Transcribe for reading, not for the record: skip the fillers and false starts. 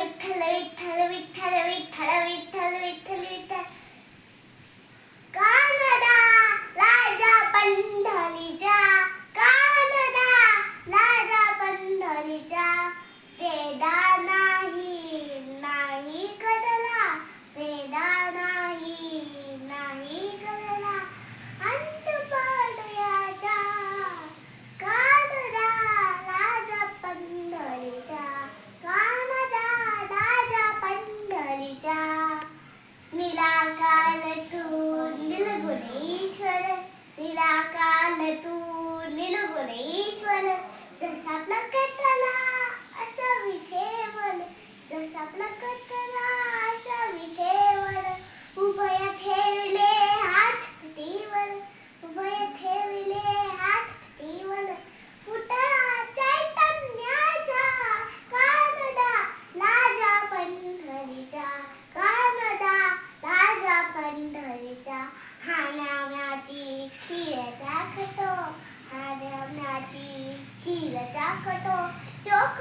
विठ्ठल विठ्ठल विठ्ठल विठ्ठल विठ्ठल विठ्ठल विठ्ठल कानडा राजा पंढरीचा कानडा राजा पंढरीचा वेदा नाही करला वेदा नाही करला अंत पाडयाचा कानडा राजा पंढरीचा कानडा राजा पंढरीचा निराकाल तू निर्गुणेश्वर निराकाल तू निर्गुणेश्वर जसा प्रकटला असा विठेवर जसा प्रकटला असा विठेवर उभय ठेविले हात फुटीवर उभय ठेविले हात फुटीवर पुतळा चैतन्याचा कानडा राजा पंढरीचा कानडा राजा पंढरीचा हाण्याची खीरचा खटो हाण्याची खीरचा खटो चोख